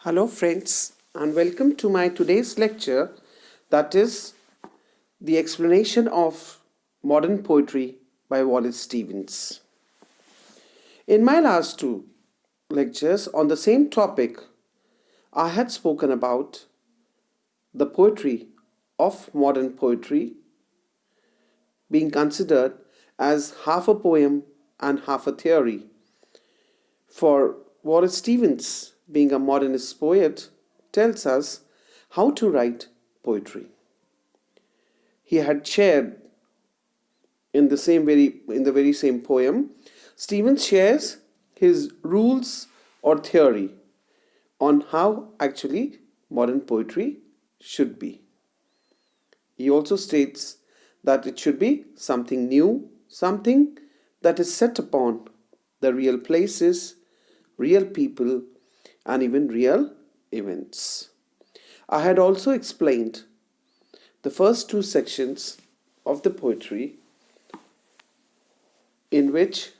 Hello friends and welcome to my today's lecture, that is the explanation of modern poetry by Wallace Stevens. In my last two lectures on the same topic, I had spoken about the poetry of modern poetry being considered as half a poem and half a theory. For Wallace Stevens, being a modernist poet, tells us how to write poetry. He had shared in the very same poem, Stevens shares his rules or theory on how actually modern poetry should be. He also states that it should be something new, something that is set upon the real places, real people, and even real events. I had also explained the first two sections of the poetry, in which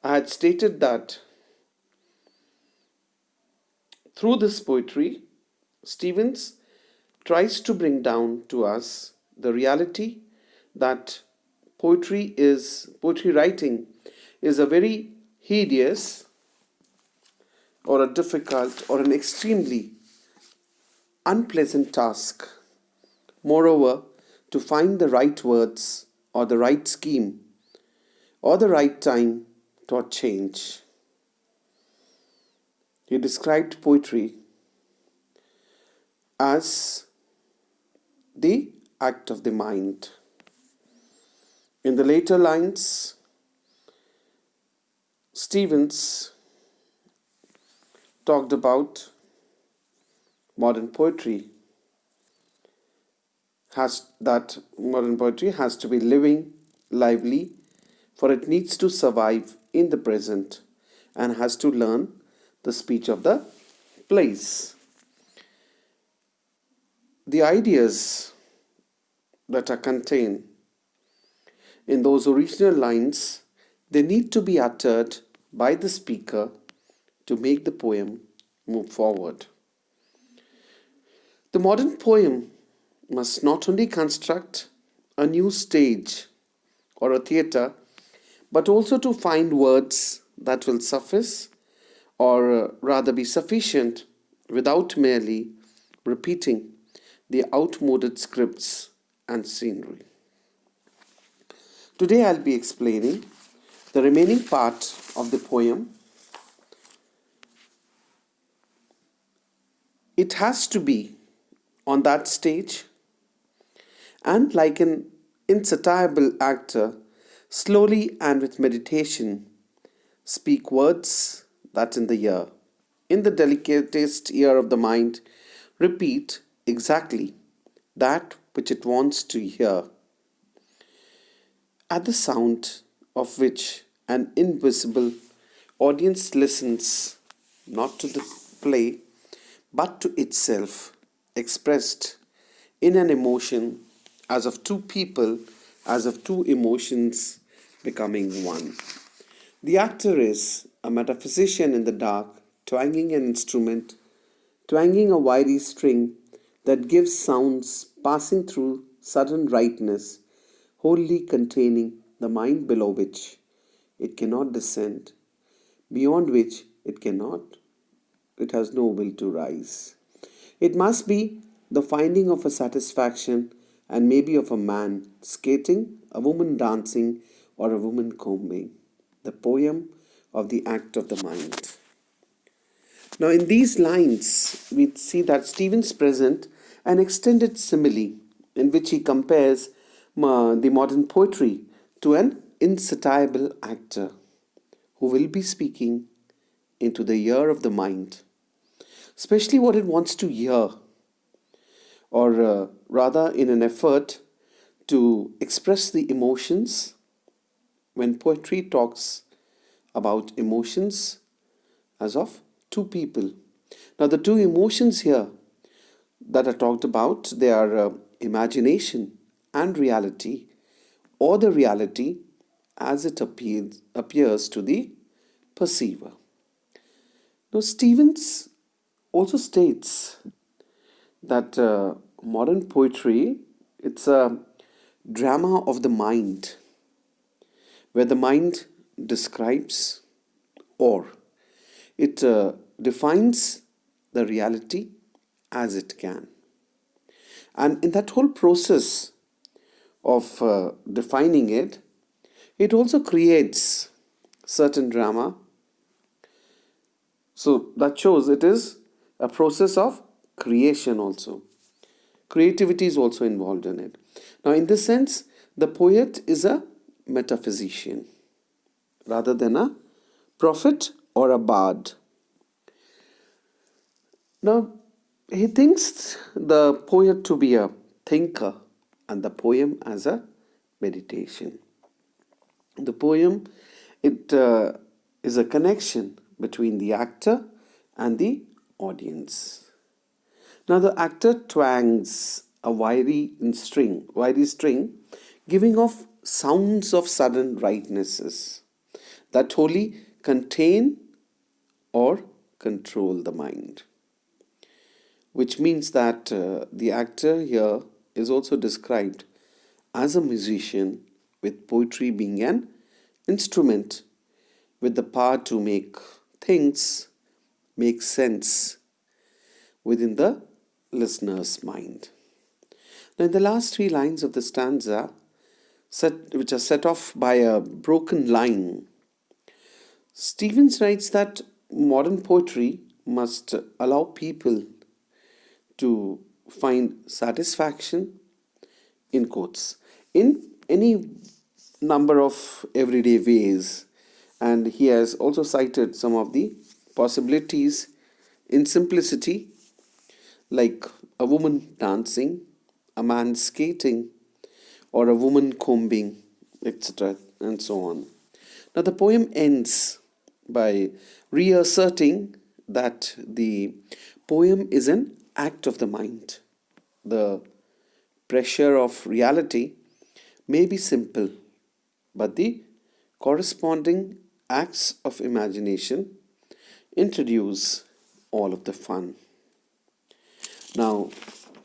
I had stated that through this poetry, Stevens tries to bring down to us the reality that poetry writing is a very hideous or a difficult or an extremely unpleasant task. Moreover, to find the right words or the right scheme or the right time to change. He described poetry as the act of the mind. In the later lines, Stevens talked about modern poetry has to be living, lively, for it needs to survive in the present and has to learn the speech of the place. The ideas that are contained in those original lines, they need to be uttered by the speaker to make the poem move forward. The modern poem must not only construct a new stage or a theatre, but also to find words that will suffice or rather be sufficient without merely repeating the outmoded scripts and scenery. Today I'll be explaining the remaining part of the poem. It has to be on that stage and, like an insatiable actor, slowly and with meditation, speak words that in the delicatest ear of the mind, repeat exactly that which it wants to hear, at the sound of which an invisible audience listens, not to the play, but to itself, expressed in an emotion as of two people, as of two emotions becoming one. The actor is a metaphysician in the dark, twanging an instrument, twanging a wiry string that gives sounds passing through sudden rightness, wholly containing the mind below which it cannot descend, beyond which it has no will to rise. It must be the finding of a satisfaction, and maybe of a man skating, a woman dancing, or a woman combing. The poem of the act of the mind. Now, in these lines, we see that Stevens presents an extended simile in which he compares the modern poetry to an insatiable actor who will be speaking into the ear of the mind, especially what it wants to hear, or rather in an effort to express the emotions. When poetry talks about emotions as of two people. Now the two emotions here that are talked about, they are imagination and reality, or the reality as it appears to the perceiver. Now Stevens also states that modern poetry, it's a drama of the mind, where the mind describes or it defines the reality as it can. And in that whole process of defining it, it also creates certain drama. So that shows it is a process of creation also. Creativity is also involved in it. Now, in this sense, the poet is a metaphysician rather than a prophet or a bard. Now, he thinks the poet to be a thinker and the poem as a meditation. The poem, it is a connection between the actor and the audience. Now the actor twangs a wiry string, giving off sounds of sudden rightnesses that wholly contain or control the mind. Which means that the actor here is also described as a musician, with poetry being an instrument with the power to make things make sense within the listener's mind. Now, in the last three lines of the stanza, which are set off by a broken line, Stevens writes that modern poetry must allow people to find satisfaction, in quotes, in any number of everyday ways. And he has also cited some of the possibilities in simplicity, like a woman dancing, a man skating, or a woman combing, etc., and so on. Now, the poem ends by reasserting that the poem is an act of the mind. The pressure of reality may be simple, but the corresponding acts of imagination introduce all of the fun. Now,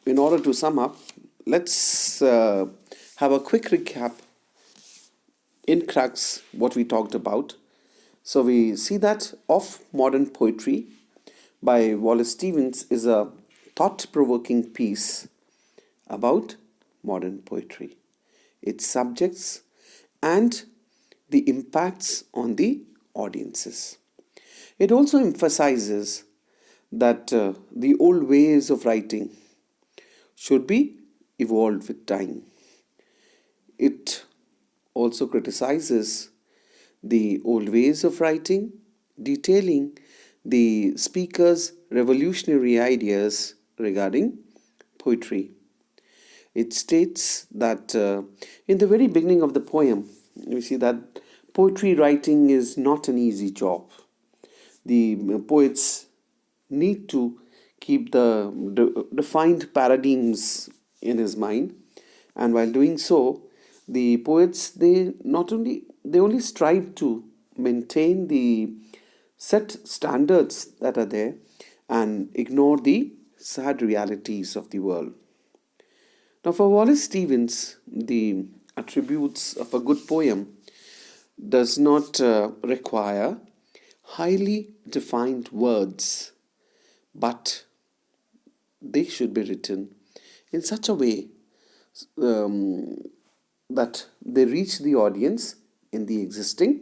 in order to sum up, let's have a quick recap in crux what we talked about. So we see that Of Modern Poetry by Wallace Stevens is a thought-provoking piece about modern poetry, its subjects, and the impacts on the audiences. It also emphasizes that the old ways of writing should be evolved with time. It also criticizes the old ways of writing, detailing the speaker's revolutionary ideas regarding poetry. It states that in the very beginning of the poem, we see that poetry writing is not an easy job. The poets need to keep the defined paradigms in his mind, and while doing so, the poets they only strive to maintain the set standards that are there and ignore the sad realities of the world. Now, for Wallace Stevens, the attributes of a good poem does not require highly defined words, but they should be written in such a way um, that they reach the audience in the existing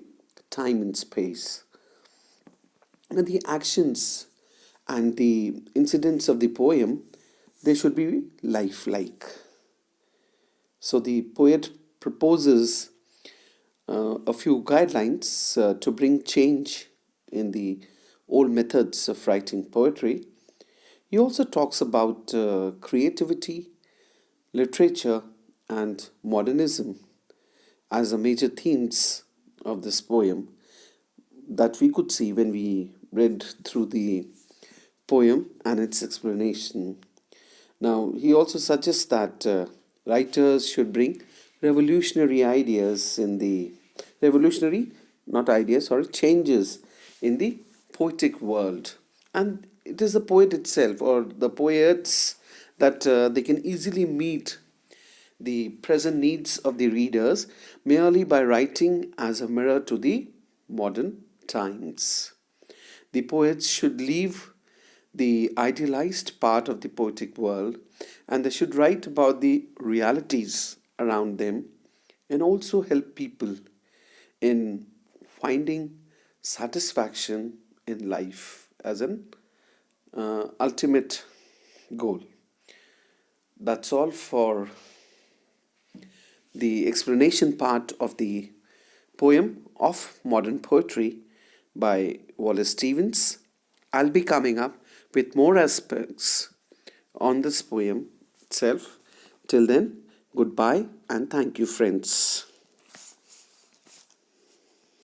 time and space. And the actions and the incidents of the poem, they should be lifelike. So the poet proposes a few guidelines to bring change in the old methods of writing poetry. He also talks about creativity, literature, and modernism as the major themes of this poem that we could see when we read through the poem and its explanation. Now, he also suggests that writers should bring revolutionary ideas in the revolutionary, not ideas, sorry, changes in the poetic world. And it is the poet itself or the poets that they can easily meet the present needs of the readers merely by writing as a mirror to the modern times. The poets should leave the idealized part of the poetic world and they should write about the realities around them and also help people in finding satisfaction in life as an ultimate goal. That's all for the explanation part of the poem of modern poetry by Wallace Stevens. I'll be coming up with more aspects on this poem itself. Till then, goodbye and thank you, friends.